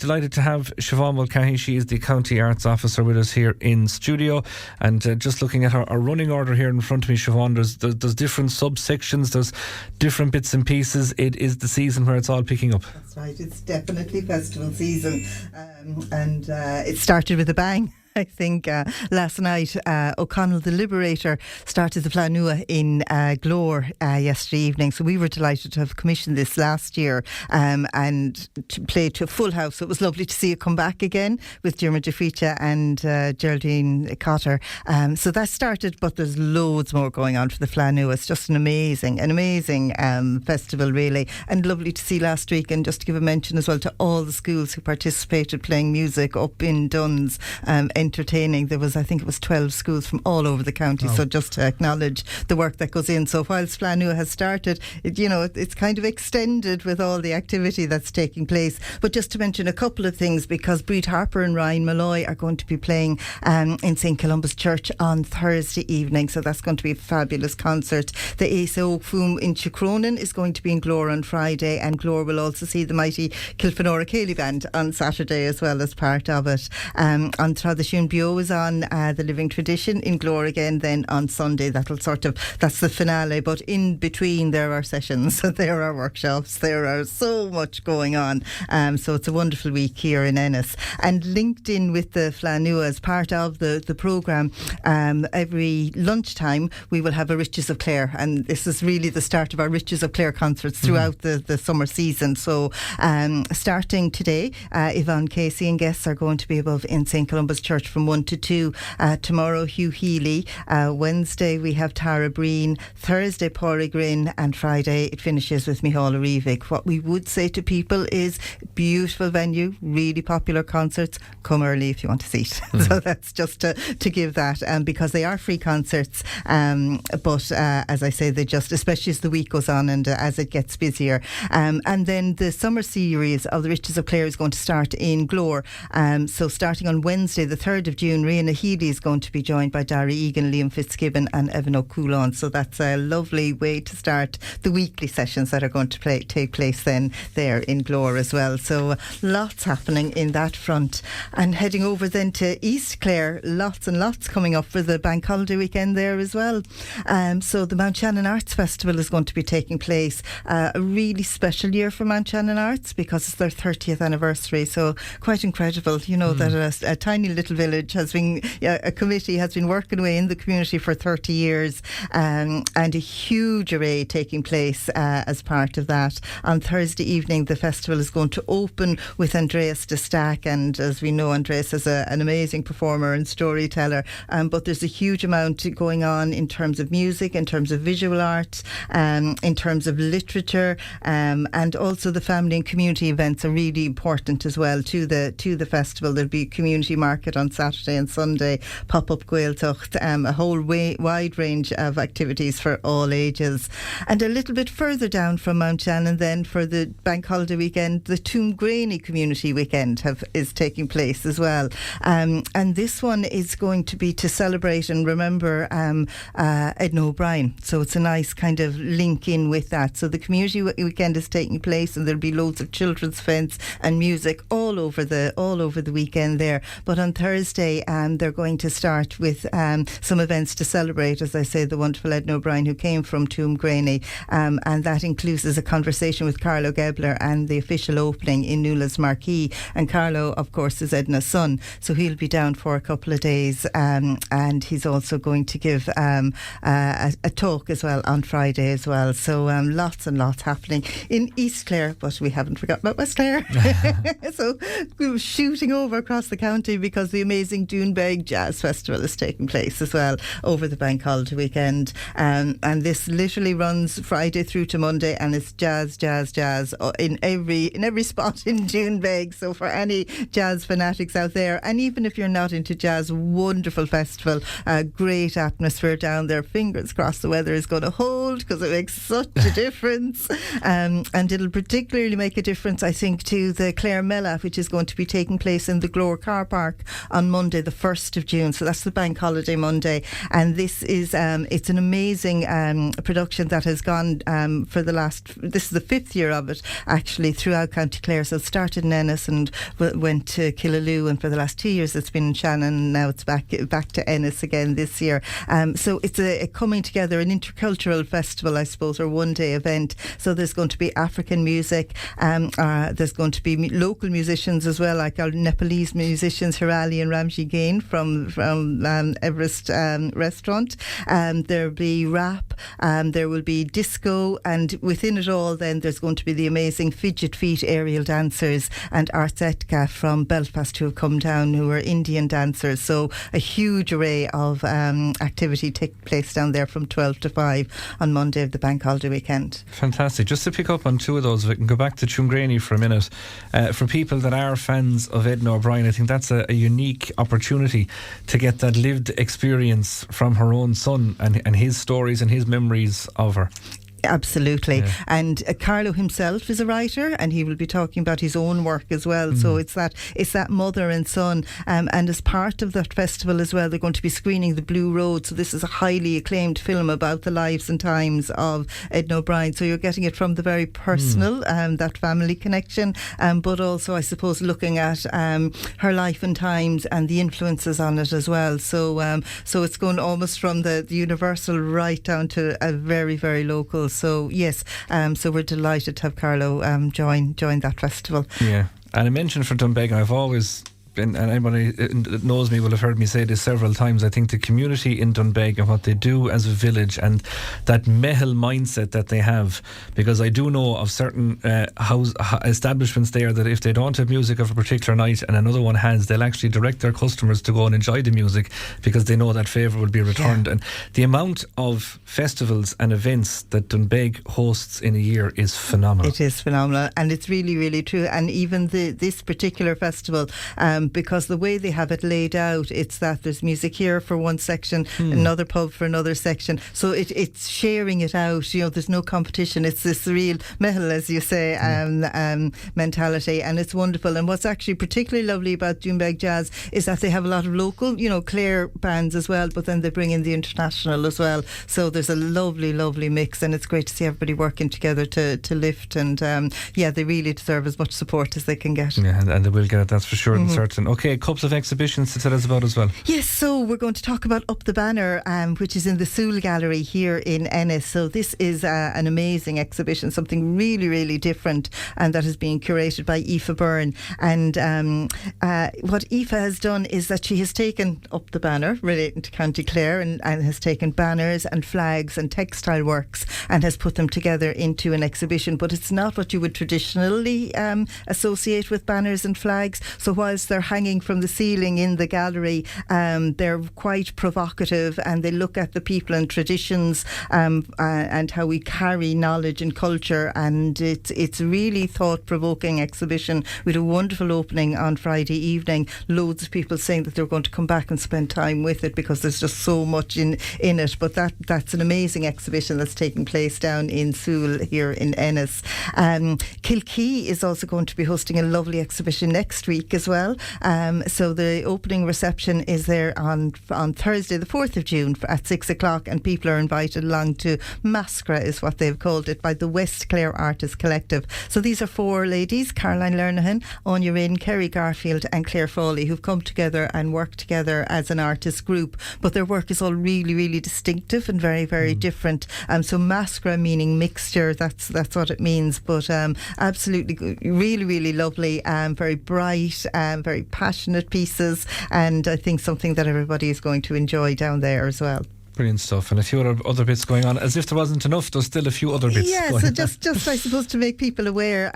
Delighted to have Siobhán Mulcahy. She is the County Arts Officer with us here in studio. And just looking at our running order here in front of me, Siobhán, there's different subsections, there's different bits and pieces. It is the season where it's all picking up. That's right, it's definitely festival season. And it started with a bang. I think last night O'Connell the Liberator started the Flanua in Glore yesterday evening, so we were delighted to have commissioned this last year and to play to a full house. So it was lovely to see it come back again with Dermot DeFricha and Geraldine Cotter. So that started, but there's loads more going on for the Flanua. It's just an amazing festival really, and lovely to see last week. And just to give a mention as well to all the schools who participated playing music up in Duns, entertaining. There was, I think it was 12 schools from all over the county. So just to acknowledge the work that goes in. So whilst Flanua has started, it's kind of extended with all the activity that's taking place. But just to mention a couple of things, because Breed Harper and Ryan Malloy are going to be playing in St. Columba's Church on Thursday evening. So that's going to be a fabulous concert. The Asa Oakfoom in Chicronin is going to be in Glore on Friday, and Glore will also see the mighty Kilfenora Cayley Band on Saturday as well as part of it. On Tradition Bio is on the Living Tradition in Glore again. Then on Sunday that's the finale, but in between there are sessions, there are workshops, there are so much going on. So it's a wonderful week here in Ennis, and linked in with the Flanua as part of the programme. Every lunchtime we will have a Riches of Clare, and this is really the start of our Riches of Clare concerts throughout the summer season. So starting today, Yvonne Casey and guests are going to be above in St. Columba's Church from 1 to 2. Tomorrow Hugh Healy. Wednesday we have Tara Breen. Thursday Pauri Grin, and Friday it finishes with Micheál Rivik. What we would say to people is beautiful venue, really popular concerts. Come early if you want a seat. So that's just to give that, because they are free concerts, but as I say, they just, especially as the week goes on and as it gets busier. And then the summer series of the Riches of Clare is going to start in Glore. So starting on Wednesday the 3rd of June, Rihanna Healy is going to be joined by Darry Egan, Liam Fitzgibbon and Evan O'Coulon. So that's a lovely way to start the weekly sessions that are going to take place then there in Glore as well. So lots happening in that front. And heading over then to East Clare, lots and lots coming up for the bank holiday weekend there as well. So the Mount Shannon Arts Festival is going to be taking place. A really special year for Mount Shannon Arts because it's their 30th anniversary. So quite incredible, that a tiny little village has been, a committee has been working away in the community for 30 years, and a huge array taking place as part of that. On Thursday evening the festival is going to open with Andreas de Stack, and as we know, Andreas is an amazing performer and storyteller, but there's a huge amount going on in terms of music, in terms of visual art, in terms of literature, and also the family and community events are really important as well to the festival. There'll be a community market on Saturday and Sunday, pop-up Gaeltacht, a whole wide range of activities for all ages. And a little bit further down from Mount Shannon then, for the bank holiday weekend, the Toomgraney Community Weekend is taking place as well. And this one is going to be to celebrate and remember Edna O'Brien. So it's a nice kind of link in with that. So the community weekend is taking place, and there'll be loads of children's events and music all over the weekend there. But on Thursday they're going to start with some events to celebrate, as I say, the wonderful Edna O'Brien who came from Toomgraney, and that includes a conversation with Carlo Gebler and the official opening in Newlands Marquee. And Carlo, of course, is Edna's son, so he'll be down for a couple of days, and he's also going to give a talk as well on Friday as well. So lots and lots happening in East Clare, but we haven't forgotten about West Clare. So we were shooting over across the county because the amazing Doonbeg Jazz Festival is taking place as well over the bank holiday weekend, and this literally runs Friday through to Monday, and it's jazz in every spot in Doonbeg. So for any jazz fanatics out there, and even if you're not into jazz, wonderful festival, great atmosphere down there. Fingers crossed the weather is going to hold, because it makes such a difference, and it'll particularly make a difference, I think, to the Clare Mela, which is going to be taking place in the Glore car park on on Monday, the 1st of June. So that's the bank holiday Monday. And this is, it's an amazing production that has gone this is the 5th year of it, actually, throughout County Clare. So it started in Ennis and went to Killaloo, and for the last 2 years it's been in Shannon, and now it's back to Ennis again this year. So it's a coming together, an intercultural festival, I suppose, or one-day event. So there's going to be African music, there's going to be local musicians as well, like our Nepalese musicians Hirali and Ramji Gain from Everest restaurant. There'll be rap, there will be disco, and within it all then there's going to be the amazing Fidget Feet aerial dancers and Arts Etka from Belfast who have come down, who are Indian dancers. So a huge array of activity take place down there from 12 to 5 on Monday of the bank holiday weekend. Fantastic. Just to pick up on two of those, if we can go back to Tuamgraney for a minute, for people that are fans of Edna O'Brien, I think that's a unique opportunity to get that lived experience from her own son and his stories and his memories of her. Absolutely. Yeah. And Carlo himself is a writer, and he will be talking about his own work as well. So it's that mother and son, and as part of that festival as well, they're going to be screening The Blue Road. So this is a highly acclaimed film about the lives and times of Edna O'Brien. So you're getting it from the very personal, that family connection, but also, I suppose, looking at her life and times and the influences on it as well. So it's going almost from the universal right down to a very, very local. So yes, so we're delighted to have Carlo join that festival. Yeah, and I mentioned for Doonbeg, I've always been, and anybody that knows me will have heard me say this several times, I think the community in Doonbeg and what they do as a village and that Mehel mindset that they have, because I do know of certain establishments there that if they don't have music of a particular night and another one has, they'll actually direct their customers to go and enjoy the music because they know that favour will be returned. And the amount of festivals and events that Doonbeg hosts in a year is phenomenal. It is phenomenal, and it's really, really true. And even this particular festival, because the way they have it laid out, it's that there's music here for one section, another pub for another section. So it's sharing it out. You know, there's no competition. It's this real mehel, as you say, mentality, and it's wonderful. And what's actually particularly lovely about Doonbeg Jazz is that they have a lot of local, Clare bands as well, but then they bring in the international as well. So there's a lovely, lovely mix, and it's great to see everybody working together to lift. And they really deserve as much support as they can get. Yeah, and they will get it, that's for sure. And certain. Okay, a couple of exhibitions to tell us about as well. Yes, so we're going to talk about Up the Banner, which is in the Soul Gallery here in Ennis. So this is an amazing exhibition, something really, really different, and that is being curated by Aoife Byrne. And what Aoife has done is that she has taken Up the Banner relating to County Clare and has taken banners and flags and textile works and has put them together into an exhibition. But it's not what you would traditionally associate with banners and flags. So whilst they're hanging from the ceiling in the gallery, they're quite provocative, and they look at the people and traditions and how we carry knowledge and culture, and it's a really thought-provoking exhibition with a wonderful opening on Friday evening. Loads of people saying that they're going to come back and spend time with it because there's just so much in it. But that's an amazing exhibition that's taking place down in Soul here in Ennis. Kilkee is also going to be hosting a lovely exhibition next week as well. So the opening reception is there on Thursday the 4th of June at 6 o'clock, and people are invited along to Mascra is what they've called it, by the West Clare Artists Collective. So these are 4 ladies, Caroline Lernahan, Anya Rinn, Kerry Garfield and Claire Foley, who've come together and worked together as an artist group, but their work is all really, really distinctive and very, very different. So Mascra meaning mixture, that's what it means, but absolutely really, really lovely, very bright, very passionate pieces, and I think something that everybody is going to enjoy down there as well. Brilliant stuff, and a few other bits going on. As if there wasn't enough, there's still a few other bits going on. Just I suppose to make people aware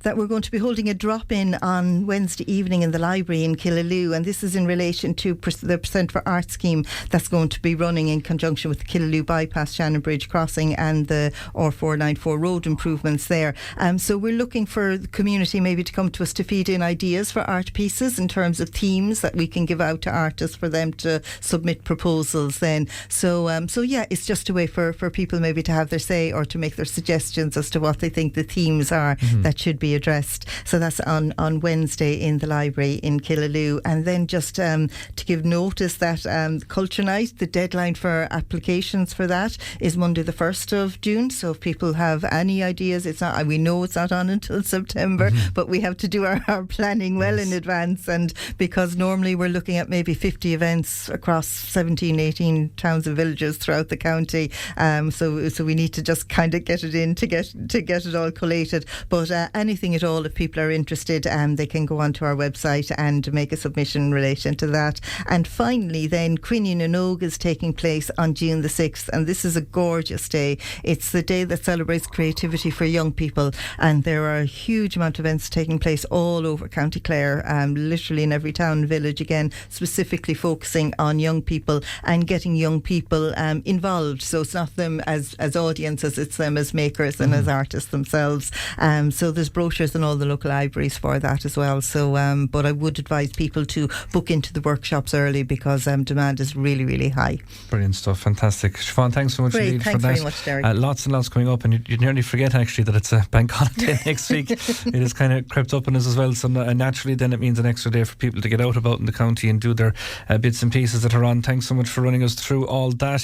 that we're going to be holding a drop-in on Wednesday evening in the library in Killaloo, and this is in relation to the Percent for Art scheme that's going to be running in conjunction with the Killaloo Bypass, Shannon Bridge Crossing and the R494 road improvements there. So we're looking for the community maybe to come to us to feed in ideas for art pieces in terms of themes that we can give out to artists for them to submit proposals then. So So yeah, it's just a way for people maybe to have their say or to make their suggestions as to what they think the themes are that should be addressed. So that's on Wednesday in the library in Killaloo. And then just to give notice that Culture Night, the deadline for applications for that is Monday the 1st of June. So if people have any ideas, we know it's not on until September, but we have to do our planning well in advance. And because normally we're looking at maybe 50 events across 17, 18 towns and villages throughout the county. So we need to just kind of get it in to get it all collated. But anything at all, if people are interested, they can go onto our website and make a submission in relation to that. And finally then, Quinnian and Og is taking place on June the 6th, and this is a gorgeous day. It's the day that celebrates creativity for young people, and there are a huge amount of events taking place all over County Clare, literally in every town and village, again specifically focusing on young people and getting young people involved. So it's not them as audiences, it's them as makers and as artists themselves. So there's brochures in all the local libraries for that as well. So but I would advise people to book into the workshops early because demand is really, really high. Brilliant stuff, fantastic. Siobhán, thanks so much indeed for that. Thanks very much, Derek. Lots and lots coming up, and you nearly forget actually that it's a bank holiday next week. It has kind of crept up on us as well, so naturally then it means an extra day for people to get out about in the county and do their bits and pieces that are on. Thanks so much for running us through all that.